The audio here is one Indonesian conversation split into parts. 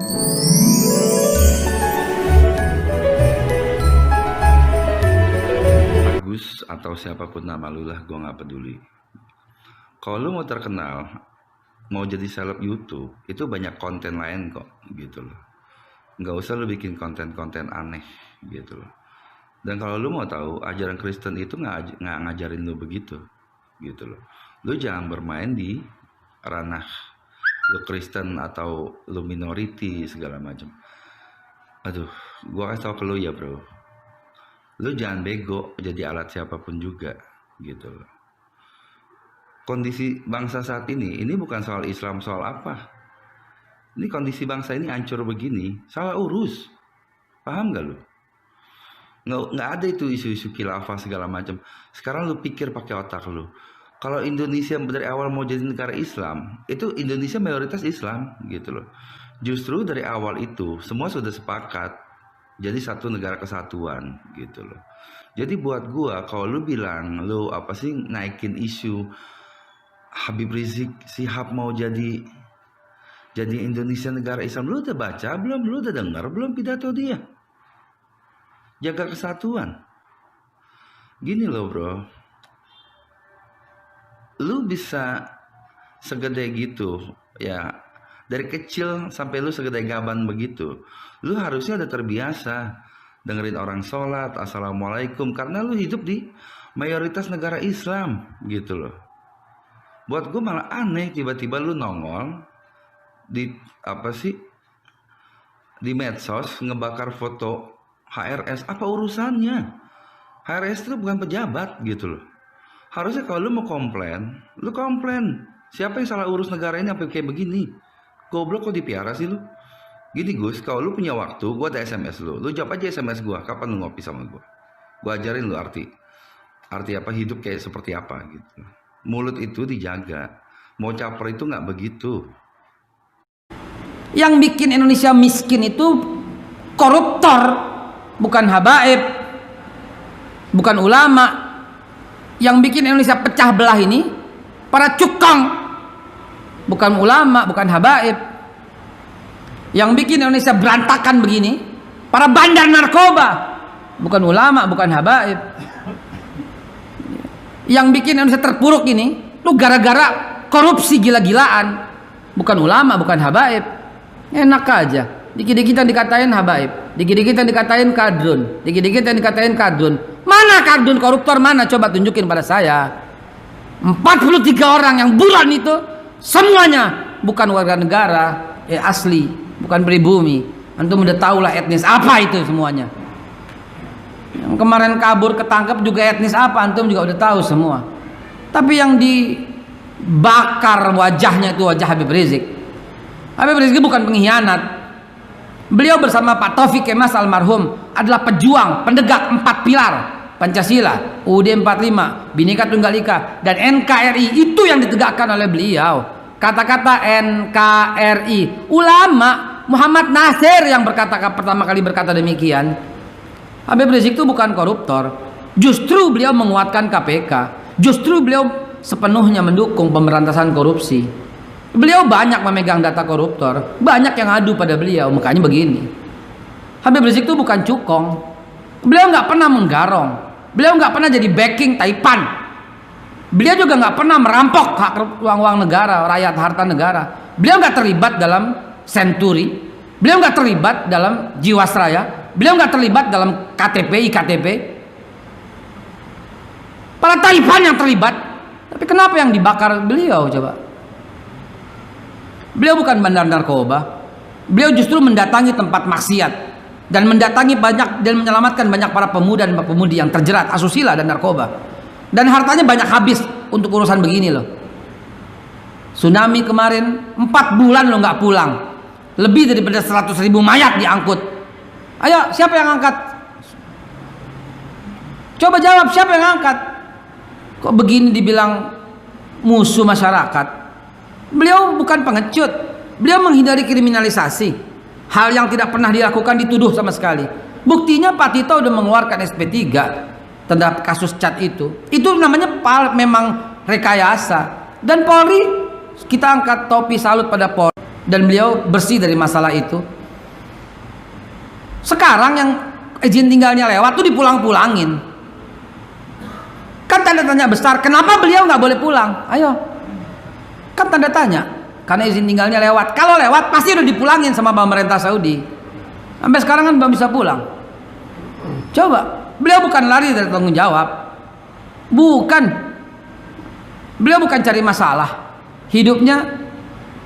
Agus atau siapapun nama lu lah, gue nggak peduli. Kalau lu mau terkenal, mau jadi seleb YouTube, itu banyak konten lain kok, gitu loh. Nggak usah lu bikin konten-konten aneh, gitu loh. Dan kalau lu mau tahu, ajaran Kristen itu nggak ngajarin lu begitu, gitu loh. Lu jangan bermain di ranah lu Kristen atau lu minority segala macam. Aduh, gua kasih tau ke lu ya bro, lu jangan bego jadi alat siapapun juga, gitu loh. Kondisi bangsa saat ini bukan soal Islam, soal apa. Ini kondisi bangsa ini hancur begini, salah urus. Paham gak lu? Nggak ada itu isu-isu khilafah segala macam. Sekarang lu pikir pakai otak lu. Kalau Indonesia dari awal mau jadi negara Islam, itu Indonesia mayoritas Islam, gitu loh. Justru dari awal itu semua sudah sepakat jadi satu negara kesatuan, gitu loh. Jadi buat gua, kalau lu bilang lu apa sih naikin isu Habib Rizik Syihab mau jadi Indonesia negara Islam, lu udah baca belum? Lu udah dengar belum pidato dia? Jaga kesatuan. Gini loh bro, lu bisa segede gitu ya, dari kecil sampai lu segede gaban begitu, lu harusnya udah terbiasa dengerin orang sholat assalamualaikum, karena lu hidup di mayoritas negara Islam, gitu loh. Buat gue malah aneh tiba-tiba lu nongol di apa sih di medsos ngebakar foto HRS. Apa urusannya? HRS itu bukan pejabat, gitu loh. Harusnya kalau lu mau komplain, lu komplain. Siapa yang salah urus negara ini sampai kayak begini? Goblok kok dipiara sih lu? Gini Gus, kalau lu punya waktu, gua ada SMS lu. Lu jawab aja SMS gua, kapan lu ngopi sama gua? Gua ajarin lu arti apa hidup kayak seperti apa gitu. Mulut itu dijaga. Mau caper itu nggak begitu. Yang bikin Indonesia miskin itu koruptor, bukan habaib, bukan ulama. Yang bikin Indonesia pecah belah ini para cukong, bukan ulama, bukan habaib. Yang bikin Indonesia berantakan begini para bandar narkoba, bukan ulama, bukan habaib. Yang bikin Indonesia terpuruk ini tuh gara-gara korupsi gila-gilaan, bukan ulama, bukan habaib. Enak aja, dikit-dikitan dikatain habaib, dikit-dikitan dikatain kadrun, dikit-dikitan dikatain kadrun. Mana kadrun koruptor, mana? Coba tunjukin pada saya. 43 orang yang buron itu semuanya bukan warga negara asli, bukan pribumi. Antum udah tahu lah etnis apa itu semuanya. Yang kemarin kabur ketangkep juga etnis apa, antum juga udah tahu semua. Tapi yang dibakar wajahnya itu wajah Habib Rizik. Habib Rizik bukan pengkhianat. Beliau bersama Pak Taufik Kemas almarhum adalah pejuang, pendegak 4 pilar Pancasila, UUD 45, Bhinneka Tunggal Ika, dan NKRI. Itu yang ditegakkan oleh beliau. Kata-kata NKRI, ulama Muhammad Nasir yang pertama kali berkata demikian. Habib Rizik itu bukan koruptor. Justru beliau menguatkan KPK. Justru beliau sepenuhnya mendukung pemberantasan korupsi. Beliau banyak memegang data koruptor, banyak yang adu pada beliau. Makanya begini, Habib Rizik itu bukan cukong. Beliau nggak pernah menggarong. Beliau nggak pernah jadi backing Taipan. Beliau juga nggak pernah merampok hak uang negara, rakyat, harta negara. Beliau nggak terlibat dalam Senturi. Beliau nggak terlibat dalam Jiwasraya. Beliau nggak terlibat dalam KTP, IKTP. Para Taipan yang terlibat. Tapi kenapa yang dibakar beliau coba? Beliau bukan bandar narkoba. Beliau justru mendatangi tempat maksiat dan mendatangi banyak dan menyelamatkan banyak para pemuda dan pemudi yang terjerat asusila dan narkoba. Dan hartanya banyak habis untuk urusan begini loh. Tsunami kemarin 4 bulan lo nggak pulang. Lebih daripada 100.000 mayat diangkut. Ayo, siapa yang angkat? Coba jawab, siapa yang angkat? Kok begini dibilang musuh masyarakat? Beliau bukan pengecut. Beliau menghindari kriminalisasi. Hal yang tidak pernah dilakukan dituduh sama sekali. Buktinya Pak Tito udah mengeluarkan SP3 terhadap kasus cat itu. Itu namanya memang rekayasa. Dan Polri, kita angkat topi salut pada Polri. dan beliau bersih dari masalah itu. Sekarang yang izin tinggalnya lewat tuh dipulang-pulangin. Kan tanda tanya besar, kenapa beliau nggak boleh pulang? Ayo, kan tanda tanya, karena izin tinggalnya lewat. Kalau lewat pasti udah dipulangin sama pemerintah Saudi. Sampai sekarang kan belum bisa pulang. Coba, beliau bukan lari dari tanggung jawab, bukan. Beliau bukan cari masalah. Hidupnya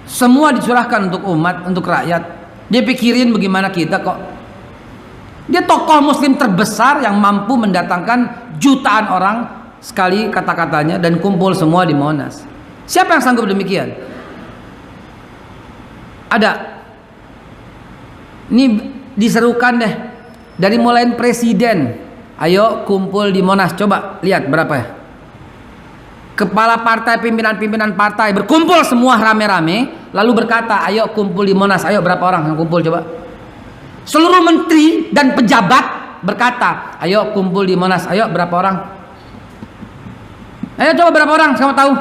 semua dicurahkan untuk umat, untuk rakyat. Dia pikirin bagaimana kita kok. Dia tokoh muslim terbesar yang mampu mendatangkan jutaan orang sekali kata-katanya dan kumpul semua di Monas. Siapa yang sanggup demikian? Ada. Ini diserukan deh. Dari mulai presiden, ayo kumpul di Monas. Coba lihat berapa ya. Kepala partai, pimpinan-pimpinan partai berkumpul semua rame-rame, lalu berkata, ayo kumpul di Monas. Ayo berapa orang yang kumpul coba? Seluruh menteri dan pejabat berkata, ayo kumpul di Monas. Ayo berapa orang? Ayo coba berapa orang? Saya mau tahu.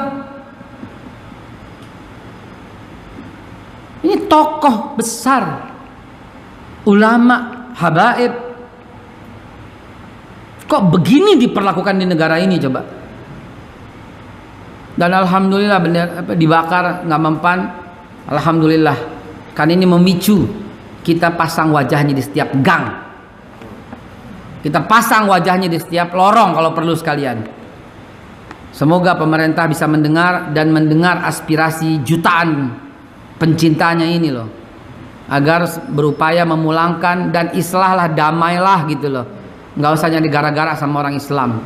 Ini tokoh besar, ulama, habaib. Kok begini diperlakukan di negara ini coba? Dan alhamdulillah dibakar nggak mempan. Alhamdulillah, kan ini memicu kita pasang wajahnya di setiap gang, kita pasang wajahnya di setiap lorong kalau perlu sekalian. Semoga pemerintah bisa mendengar dan mendengar aspirasi jutaan pencintanya ini loh, agar berupaya memulangkan dan islahlah, damailah gitu loh. Nggak usah nyari gara-gara sama orang Islam.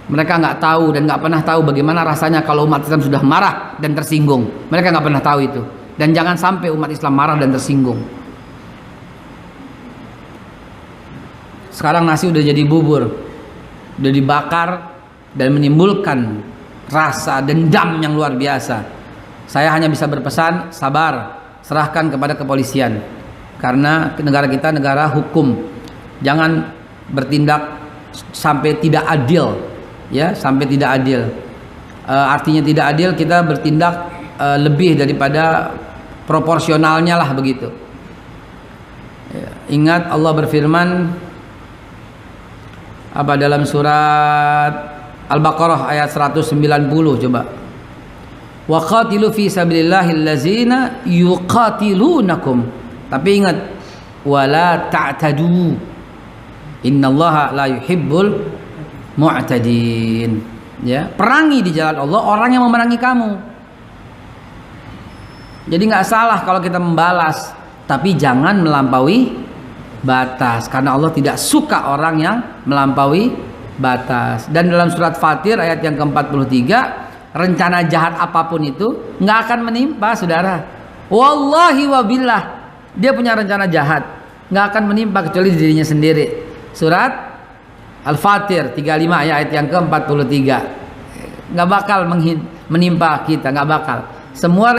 Mereka nggak tahu dan nggak pernah tahu bagaimana rasanya kalau umat Islam sudah marah dan tersinggung. Mereka nggak pernah tahu itu. Dan jangan sampai umat Islam marah dan tersinggung. Sekarang nasi udah jadi bubur, udah dibakar dan menimbulkan rasa dendam yang luar biasa. Saya hanya bisa berpesan, sabar, serahkan kepada kepolisian. Karena negara kita negara hukum. Jangan bertindak sampai tidak adil, ya, sampai tidak adil. Artinya tidak adil, kita bertindak lebih daripada proporsionalnya lah begitu. Ya, ingat Allah berfirman apa dalam surat Al-Baqarah ayat 190 coba. Wa qatilu fi sabilillahil ladzina yuqatilunakum. Tapi ingat, wala ta'tadu. Innallaha la yuhibbul mu'tadin. Ya, perangi di jalan Allah orang yang memerangi kamu. Jadi nggak salah kalau kita membalas, tapi jangan melampaui batas, karena Allah tidak suka orang yang melampaui batas. Dan dalam surat Fatir ayat yang ke-43, rencana jahat apapun itu nggak akan menimpa, saudara. Wallahi wabillah, dia punya rencana jahat nggak akan menimpa kecuali dirinya sendiri. Surat Al-Fatir 35 ayat yang ke-43, nggak bakal menimpa kita, nggak bakal. Semua